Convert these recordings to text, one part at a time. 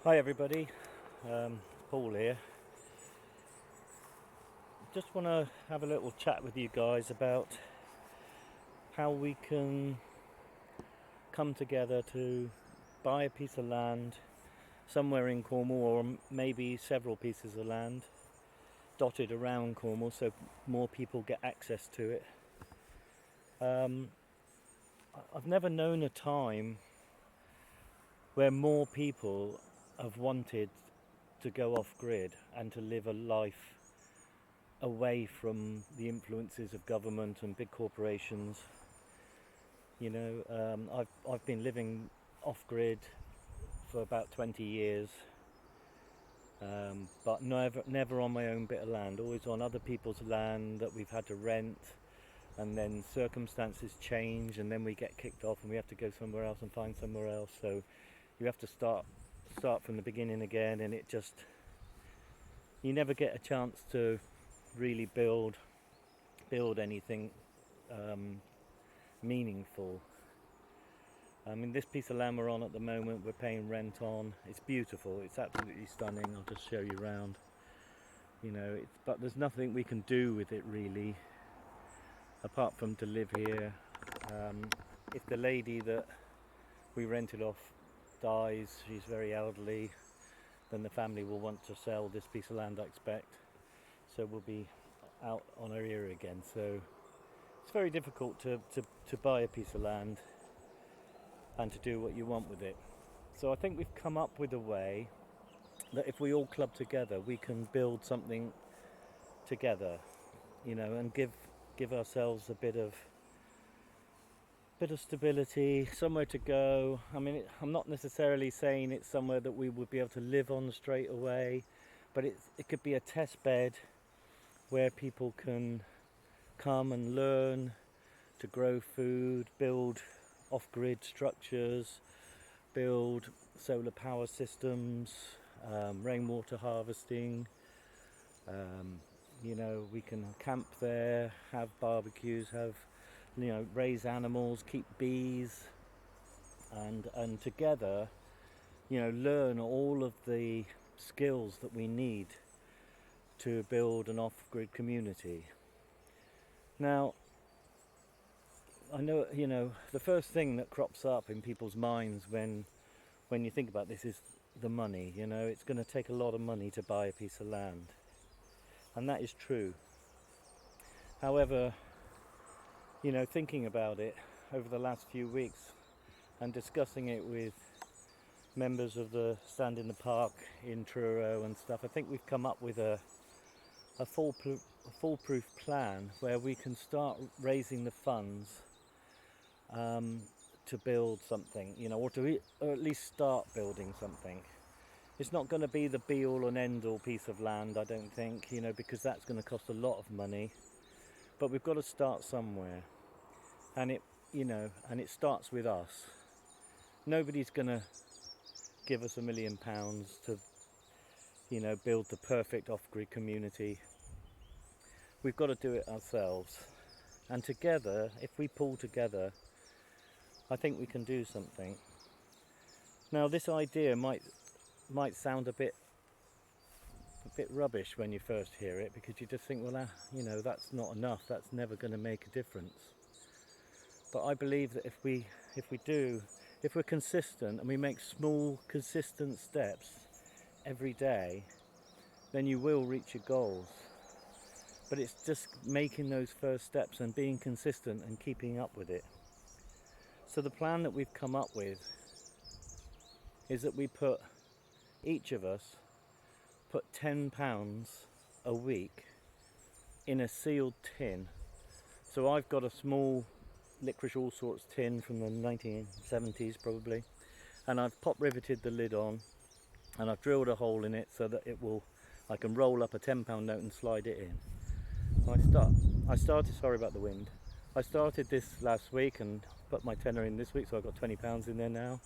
Hi everybody, Paul here. Just want to have a little chat with you guys about how we can come together to buy a piece of land somewhere in Cornwall, or maybe several pieces of land dotted around Cornwall so more people get access to it. Um, I've never known a time where more people have wanted to go off grid and to live a life away from the influences of government and big corporations. I've been living off grid for about 20 years, but never on my own bit of land. Always on other people's land that we've had to rent, and then circumstances change, and then we get kicked off, and we have to go somewhere else and find somewhere else. So you have to start from the beginning again, and you never get a chance to really build anything meaningful. I mean, this piece of land we're on at the moment, we're paying rent on. It's beautiful. It's absolutely stunning. I'll just show you around. But there's nothing we can do with it really, apart from to live here. If the lady that we rented off dies, she's very elderly, then the family will want to sell this piece of land, I expect. So we'll be out on our ear again. So it's very difficult to buy a piece of land and to do what you want with it. So I think we've come up with a way that if we all club together, we can build something together, and give ourselves a bit of stability, somewhere to go. I mean, I'm not necessarily saying it's somewhere that we would be able to live on straight away, but it could be a test bed where people can come and learn to grow food, build off-grid structures, build solar power systems, rainwater harvesting. We can camp there, have barbecues, raise animals, keep bees, and together, learn all of the skills that we need to build an off-grid community. Now, I know, the first thing that crops up in people's minds when you think about this is the money. It's going to take a lot of money to buy a piece of land, and that is true. However, thinking about it over the last few weeks and discussing it with members of the Stand in the Park in Truro and stuff, I think we've come up with a foolproof plan where we can start raising the funds to build something, or at least start building something. It's not going to be the be all and end all piece of land, I don't think, because that's going to cost a lot of money. But we've got to start somewhere, and it starts with us. Nobody's going to give us £1 million to, build the perfect off-grid community. We've got to do it ourselves, and together, if we pull together, I think we can do something. Now, this idea might sound a bit rubbish when you first hear it, because you just think, well, that's not enough. That's never going to make a difference. But I believe that if we're consistent and we make small, consistent steps every day, then you will reach your goals. But it's just making those first steps and being consistent and keeping up with it. So the plan that we've come up with is that each of us put £10 a week in a sealed tin. So I've got a small licorice all sorts tin from the 1970s probably, and I've pop riveted the lid on, and I've drilled a hole in it so that I can roll up a £10 note and slide it in. I started, sorry about the wind, I started this last week and put my tenner in this week, so I've got £20 in there now.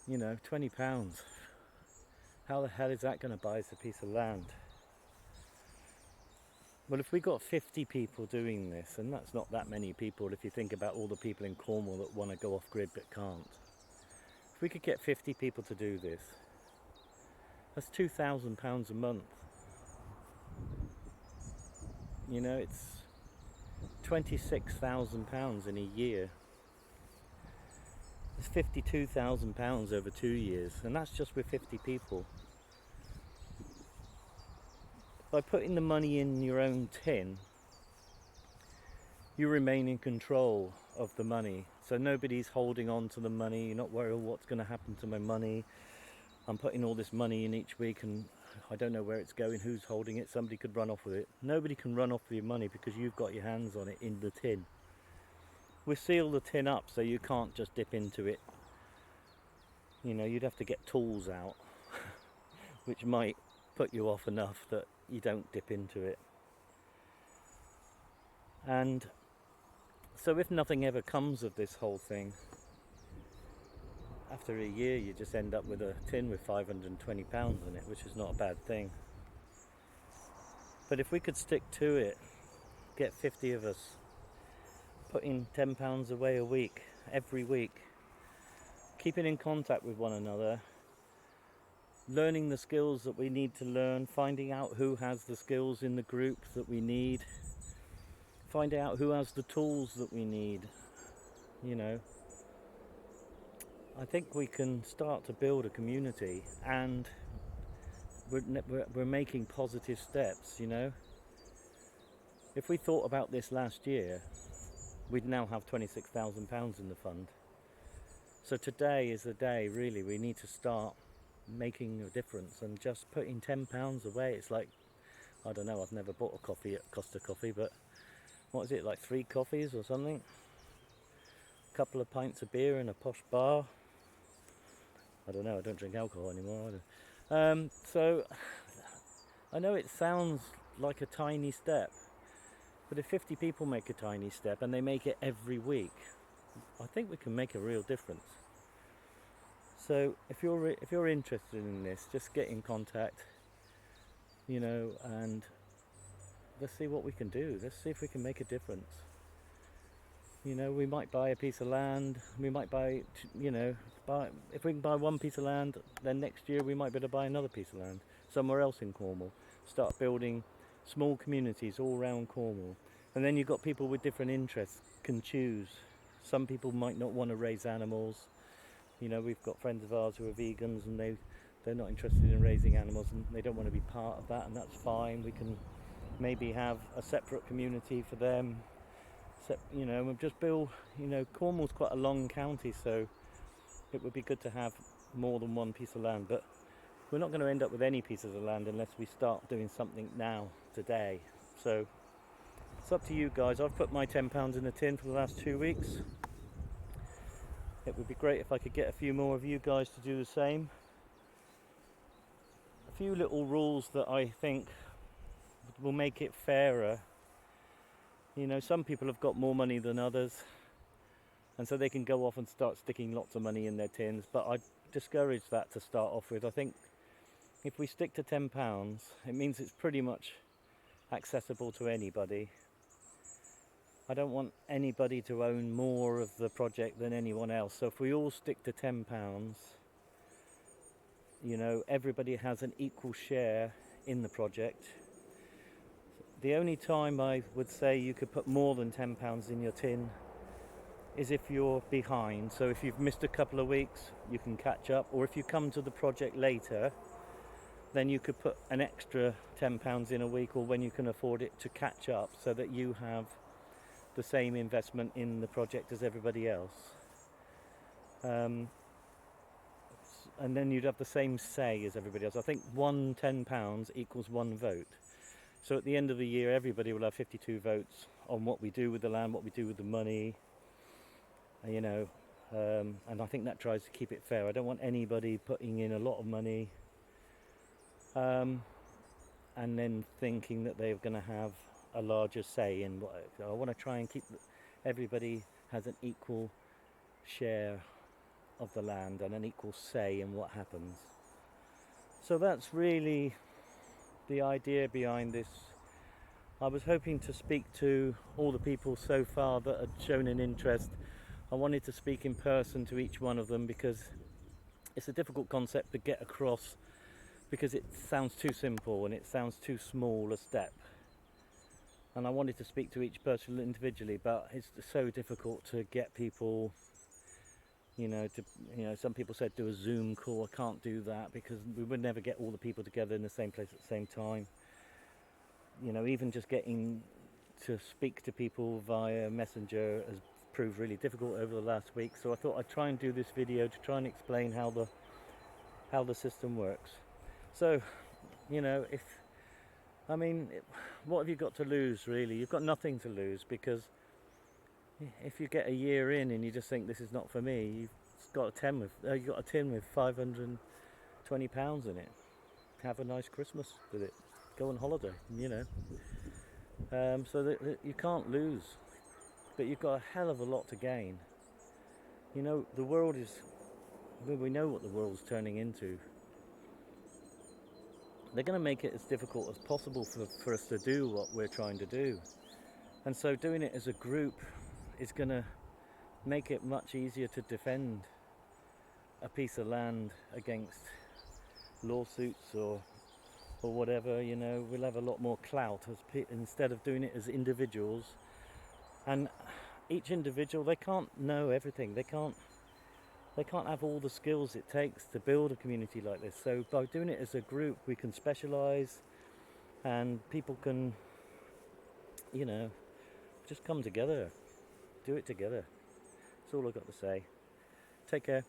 £20. How the hell is that going to buy us a piece of land? Well, if we got 50 people doing this, and that's not that many people if you think about all the people in Cornwall that want to go off grid but can't. If we could get 50 people to do this, That's £2,000 a month. You know, it's £26,000 in a year. It's £52,000 over 2 years, and that's just with 50 people. By putting the money in your own tin, you remain in control of the money. So nobody's holding on to the money. You're not worried, oh, what's going to happen to my money? I'm putting all this money in each week and I don't know where it's going, who's holding it, somebody could run off with it. Nobody can run off with your money because you've got your hands on it in the tin. We seal the tin up so you can't just dip into it. You know, you'd have to get tools out, which might put you off enough that you don't dip into it. And so if nothing ever comes of this whole thing, after a year you just end up with a tin with £520 in it, which is not a bad thing. But if we could stick to it, get 50 of us, putting £10 away a week, every week, keeping in contact with one another, learning the skills that we need to learn, finding out who has the skills in the group that we need, finding out who has the tools that we need, you know. I think we can start to build a community, and we're making positive steps, you know. If we thought about this last year, we'd now have £26,000 in the fund. So today is the day, really, we need to start making a difference, and just putting £10 away, it's like, I don't know, I've never bought a coffee at Costa Coffee, but what is it, like 3 coffees or something? A couple of pints of beer in a posh bar. I don't know, I don't drink alcohol anymore. So I know it sounds like a tiny step, but if 50 people make a tiny step and they make it every week, I think we can make a real difference. So if you're interested in this, just get in contact, you know, and let's see what we can do. Let's see if we can make a difference. You know, we might buy a piece of land, we might buy, you know, if we can buy one piece of land, then next year we might be able to buy another piece of land somewhere else in Cornwall. Start building small communities all around Cornwall. And then you've got people with different interests can choose. Some people might not want to raise animals. You know, we've got friends of ours who are vegans and they're not interested in raising animals and they don't want to be part of that, and that's fine. We can maybe have a separate community for them. You know, we've just built, you know, Cornwall's quite a long county, so it would be good to have more than one piece of land, but we're not going to end up with any pieces of land unless we start doing something now, today. So it's up to you guys. I've put my £10 in the tin for the last 2 weeks. It would be great if I could get a few more of you guys to do the same. A few little rules that I think will make it fairer. You know, some people have got more money than others, and so they can go off and start sticking lots of money in their tins, but I discourage that to start off with. I think if we stick to £10, it means it's pretty much accessible to anybody. I don't want anybody to own more of the project than anyone else, so if we all stick to £10, you know, everybody has an equal share in the project. The only time I would say you could put more than £10 in your tin is if you're behind. So if you've missed a couple of weeks, you can catch up, or if you come to the project later, then you could put an extra £10 in a week, or when you can afford it, to catch up so that you have the same investment in the project as everybody else. And then you'd have the same say as everybody else. I think one £10 equals one vote. So at the end of the year, everybody will have 52 votes on what we do with the land, what we do with the money, you know, and I think that tries to keep it fair. I don't want anybody putting in a lot of money and then thinking that they're going to have a larger say in what. I want to try and keep everybody has an equal share of the land and an equal say in what happens. So that's really the idea behind this. I was hoping to speak to all the people so far that had shown an interest. I wanted to speak in person to each one of them because it's a difficult concept to get across, because it sounds too simple and it sounds too small a step. And I wanted to speak to each person individually, but it's so difficult to get people, some people said do a Zoom call. I can't do that because we would never get all the people together in the same place at the same time. Even just getting to speak to people via Messenger has proved really difficult over the last week. So I thought I'd try and do this video to try and explain how the system works. So, what have you got to lose, really? You've got nothing to lose, because if you get a year in and you just think this is not for me, you've got a tin with £520 in it. Have a nice Christmas with it. Go on holiday, so that you can't lose, but you've got a hell of a lot to gain. The world is, we know what the world's turning into. They're going to make it as difficult as possible for us to do what we're trying to do. And so doing it as a group is going to make it much easier to defend a piece of land against lawsuits or whatever. We'll have a lot more clout instead of doing it as individuals. And each individual, they can't know everything. They can't have all the skills it takes to build a community like this. So by doing it as a group, we can specialize, and people can, just come together, do it together. That's all I've got to say. Take care.